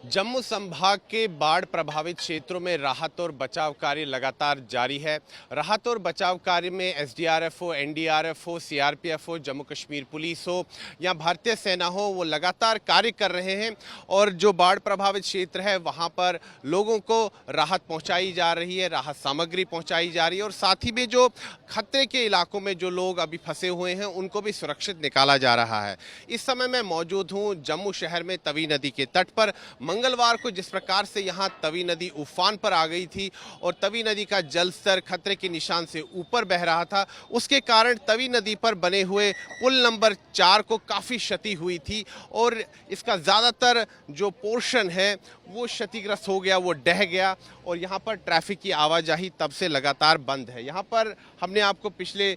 जम्मू संभाग के बाढ़ प्रभावित क्षेत्रों में राहत और बचाव कार्य लगातार जारी है। राहत और बचाव कार्य में एसडीआरएफ हो, एनडीआरएफ हो, सीआरपीएफ हो, जम्मू कश्मीर पुलिस हो या भारतीय सेना हो, वो लगातार कार्य कर रहे हैं और जो बाढ़ प्रभावित क्षेत्र है वहाँ पर लोगों को राहत पहुँचाई जा रही है, राहत सामग्री पहुँचाई जा रही है और साथ ही में जो खतरे के इलाकों में जो लोग अभी फंसे हुए हैं उनको भी सुरक्षित निकाला जा रहा है। इस समय मैं मौजूद हूँ जम्मू शहर में तवी नदी के तट पर। मंगलवार को जिस प्रकार से यहाँ तवी नदी उफान पर आ गई थी और तवी नदी का जल स्तर खतरे के निशान से ऊपर बह रहा था, उसके कारण तवी नदी पर बने हुए पुल नंबर 4 को काफ़ी क्षति हुई थी और इसका ज़्यादातर जो पोर्शन है वो क्षतिग्रस्त हो गया, वो ढह गया और यहाँ पर ट्रैफिक की आवाजाही तब से लगातार बंद है। यहाँ पर हमने आपको पिछले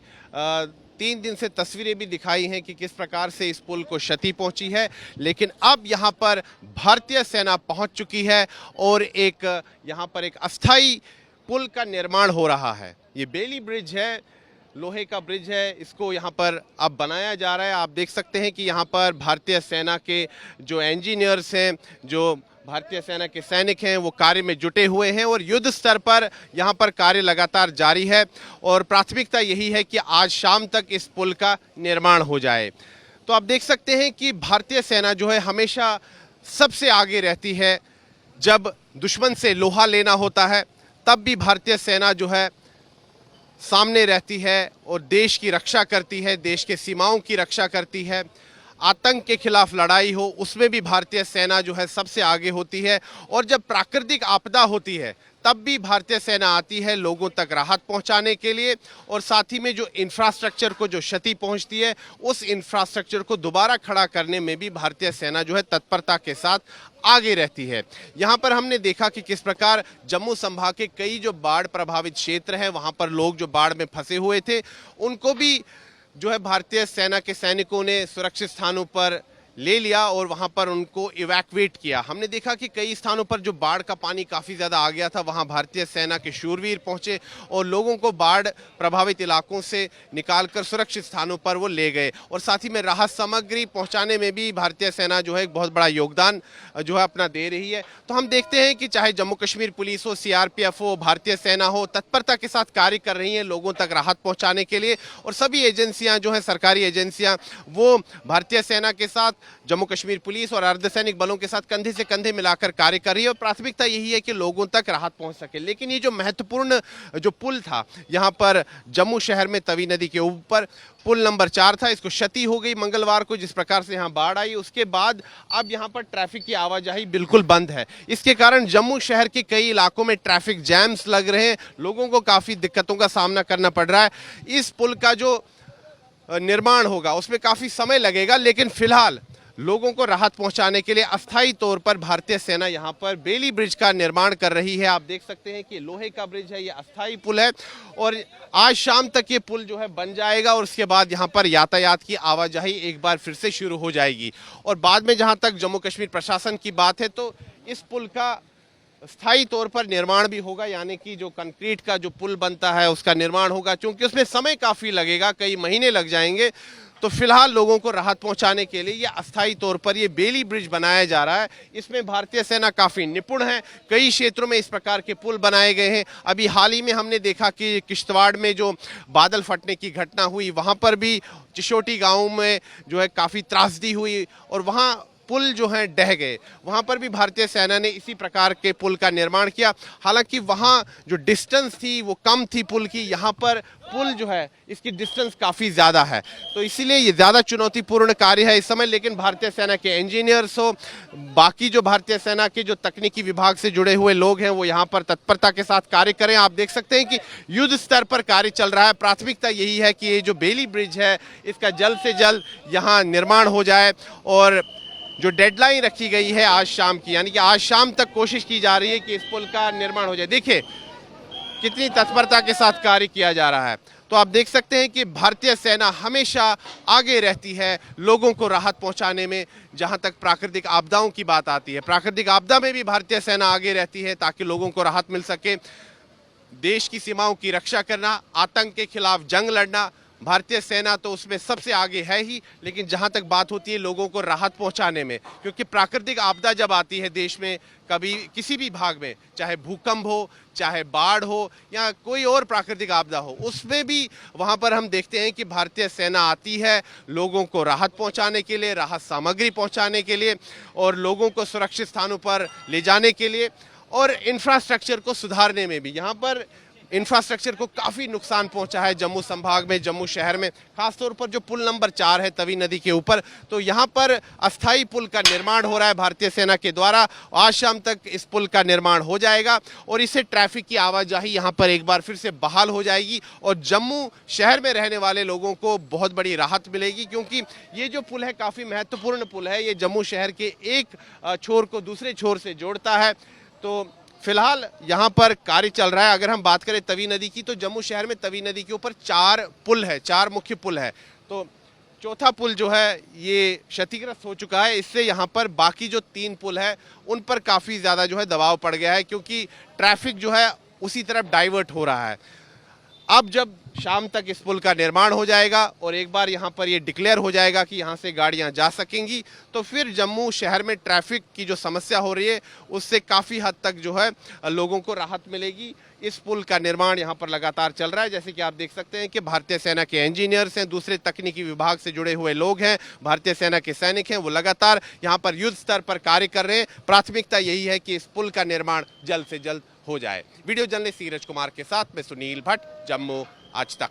3 दिन से तस्वीरें भी दिखाई हैं कि किस प्रकार से इस पुल को क्षति पहुंची है, लेकिन अब यहाँ पर भारतीय सेना पहुंच चुकी है और यहाँ पर एक अस्थाई पुल का निर्माण हो रहा है। ये बेली ब्रिज है, लोहे का ब्रिज है, इसको यहाँ पर अब बनाया जा रहा है। आप देख सकते हैं कि यहाँ पर भारतीय सेना के जो इंजीनियर्स हैं, जो भारतीय सेना के सैनिक हैं, वो कार्य में जुटे हुए हैं और युद्ध स्तर पर यहाँ पर कार्य लगातार जारी है और प्राथमिकता यही है कि आज शाम तक इस पुल का निर्माण हो जाए। तो आप देख सकते हैं कि भारतीय सेना जो है हमेशा सबसे आगे रहती है। जब दुश्मन से लोहा लेना होता है तब भी भारतीय सेना जो है सामने रहती है और देश की रक्षा करती है, देश के सीमाओं की रक्षा करती है। आतंक के खिलाफ लड़ाई हो उसमें भी भारतीय सेना जो है सबसे आगे होती है और जब प्राकृतिक आपदा होती है तब भी भारतीय सेना आती है लोगों तक राहत पहुंचाने के लिए और साथ ही में जो इंफ्रास्ट्रक्चर को जो क्षति पहुंचती है उस इंफ्रास्ट्रक्चर को दोबारा खड़ा करने में भी भारतीय सेना जो है तत्परता के साथ आगे रहती है। यहाँ पर हमने देखा कि किस प्रकार जम्मू संभाग के कई जो बाढ़ प्रभावित क्षेत्र हैं वहाँ पर लोग जो बाढ़ में फंसे हुए थे उनको भी जो है भारतीय सेना के सैनिकों ने सुरक्षित स्थानों पर ले लिया और वहां पर उनको इवैक्यूएट किया। हमने देखा कि कई स्थानों पर जो बाढ़ का पानी काफ़ी ज़्यादा आ गया था वहां भारतीय सेना के शूरवीर पहुंचे और लोगों को बाढ़ प्रभावित इलाकों से निकालकर सुरक्षित स्थानों पर वो ले गए और साथ ही में राहत सामग्री पहुंचाने में भी भारतीय सेना जो है एक बहुत बड़ा योगदान जो है अपना दे रही है। तो हम देखते हैं कि चाहे जम्मू कश्मीर पुलिस हो, सीआरपीएफ हो, भारतीय सेना हो, तत्परता के साथ कार्य कर रही हैं लोगों तक राहत पहुँचाने के लिए और सभी एजेंसियाँ जो हैं सरकारी एजेंसियाँ वो भारतीय सेना के साथ, जम्मू कश्मीर पुलिस और अर्धसैनिक बलों के साथ कंधे से कंधे मिलाकर कार्य कर रही है और प्राथमिकता यही है कि लोगों तक राहत पहुंच सके। लेकिन ये जो महत्वपूर्ण जो पुल था यहाँ पर जम्मू शहर में तवी नदी के ऊपर पुल नंबर 4 था, इसको क्षति हो गई मंगलवार को जिस प्रकार से यहाँ बाढ़ आई। उसके बाद अब यहाँ पर ट्रैफिक की आवाजाही बिल्कुल बंद है। इसके कारण जम्मू शहर के कई इलाकों में ट्रैफिक जैम्स लग रहे हैं, लोगों को काफ़ी दिक्कतों का सामना करना पड़ रहा है। इस पुल का जो निर्माण होगा उसमें काफ़ी समय लगेगा, लेकिन फिलहाल लोगों को राहत पहुंचाने के लिए अस्थायी तौर पर भारतीय सेना यहां पर बेली ब्रिज का निर्माण कर रही है। आप देख सकते हैं कि लोहे का ब्रिज है, ये अस्थायी पुल है और आज शाम तक ये पुल जो है बन जाएगा और उसके बाद यहां पर यातायात की आवाजाही एक बार फिर से शुरू हो जाएगी। और बाद में जहां तक जम्मू कश्मीर प्रशासन की बात है तो इस पुल का स्थायी तौर पर निर्माण भी होगा, यानी कि जो कंक्रीट का जो पुल बनता है उसका निर्माण होगा। क्योंकि उसमें समय काफ़ी लगेगा, कई महीने लग जाएंगे, तो फिलहाल लोगों को राहत पहुंचाने के लिए ये अस्थायी तौर पर ये बेली ब्रिज बनाया जा रहा है। इसमें भारतीय सेना काफ़ी निपुण है, कई क्षेत्रों में इस प्रकार के पुल बनाए गए हैं। अभी हाल ही में हमने देखा कि किश्तवाड़ में जो बादल फटने की घटना हुई वहाँ पर भी चिशोटी गाँव में जो है काफ़ी त्रासदी हुई और वहाँ पुल जो हैं ढह गए। वहाँ पर भी भारतीय सेना ने इसी प्रकार के पुल का निर्माण किया। हालांकि वहाँ जो डिस्टेंस थी वो कम थी पुल की, यहाँ पर पुल जो है इसकी डिस्टेंस काफ़ी ज़्यादा है, तो इसीलिए ये ज़्यादा चुनौतीपूर्ण कार्य है इस समय। लेकिन भारतीय सेना के इंजीनियर्स हो, बाकी जो भारतीय सेना के जो तकनीकी विभाग से जुड़े हुए लोग हैं वो यहाँ पर तत्परता के साथ कार्य करें। आप देख सकते हैं कि युद्ध स्तर पर कार्य चल रहा है। प्राथमिकता यही है कि ये जो बेली ब्रिज है इसका जल्द से जल्द यहाँ निर्माण हो जाए और जो डेडलाइन रखी गई है आज शाम की, यानी कि आज शाम तक कोशिश की जा रही है कि इस पुल का निर्माण हो जाए। देखिए कितनी तत्परता के साथ कार्य किया जा रहा है। तो आप देख सकते हैं कि भारतीय सेना हमेशा आगे रहती है लोगों को राहत पहुंचाने में। जहां तक प्राकृतिक आपदाओं की बात आती है, प्राकृतिक आपदा में भी भारतीय सेना आगे रहती है ताकि लोगों को राहत मिल सके। देश की सीमाओं की रक्षा करना, आतंक के खिलाफ जंग लड़ना, भारतीय सेना तो उसमें सबसे आगे है ही, लेकिन जहां तक बात होती है लोगों को राहत पहुंचाने में, क्योंकि प्राकृतिक आपदा जब आती है देश में, कभी किसी भी भाग में, चाहे भूकंप हो, चाहे बाढ़ हो या कोई और प्राकृतिक आपदा हो, उसमें भी वहां पर हम देखते हैं कि भारतीय सेना आती है लोगों को राहत पहुंचाने के लिए, राहत सामग्री पहुंचाने के लिए और लोगों को सुरक्षित स्थानों पर ले जाने के लिए और इंफ्रास्ट्रक्चर को सुधारने में भी। यहाँ पर इंफ्रास्ट्रक्चर को काफ़ी नुकसान पहुंचा है जम्मू संभाग में, जम्मू शहर में, खासतौर पर जो पुल नंबर 4 है तवी नदी के ऊपर, तो यहाँ पर अस्थाई पुल का निर्माण हो रहा है भारतीय सेना के द्वारा। आज शाम तक इस पुल का निर्माण हो जाएगा और इससे ट्रैफिक की आवाजाही यहाँ पर एक बार फिर से बहाल हो जाएगी और जम्मू शहर में रहने वाले लोगों को बहुत बड़ी राहत मिलेगी, क्योंकि ये जो पुल है काफ़ी महत्वपूर्ण पुल है। ये जम्मू शहर के एक छोर को दूसरे छोर से जोड़ता है। तो फिलहाल यहाँ पर कार्य चल रहा है। अगर हम बात करें तवी नदी की, तो जम्मू शहर में तवी नदी के ऊपर 4 पुल है, 4 मुख्य पुल है। तो चौथा पुल जो है ये क्षतिग्रस्त हो चुका है। इससे यहाँ पर बाकी जो 3 पुल है उन पर काफ़ी ज़्यादा जो है दबाव पड़ गया है, क्योंकि ट्रैफिक जो है उसी तरफ डाइवर्ट हो रहा है। अब जब शाम तक इस पुल का निर्माण हो जाएगा और एक बार यहाँ पर ये डिक्लेयर हो जाएगा कि यहाँ से गाड़ियाँ जा सकेंगी, तो फिर जम्मू शहर में ट्रैफिक की जो समस्या हो रही है उससे काफ़ी हद तक जो है लोगों को राहत मिलेगी। इस पुल का निर्माण यहाँ पर लगातार चल रहा है। जैसे कि आप देख सकते हैं कि भारतीय सेना के इंजीनियर्स हैं, दूसरे तकनीकी विभाग से जुड़े हुए लोग हैं, भारतीय सेना के सैनिक हैं, वो लगातार यहाँ पर युद्ध स्तर पर कार्य कर रहे हैं। प्राथमिकता यही है कि इस पुल का निर्माण जल्द से जल्द हो जाए। वीडियो जर्नलिस्ट सीरज कुमार के साथ मैं सुनील भट्ट, जम्मू आज तक।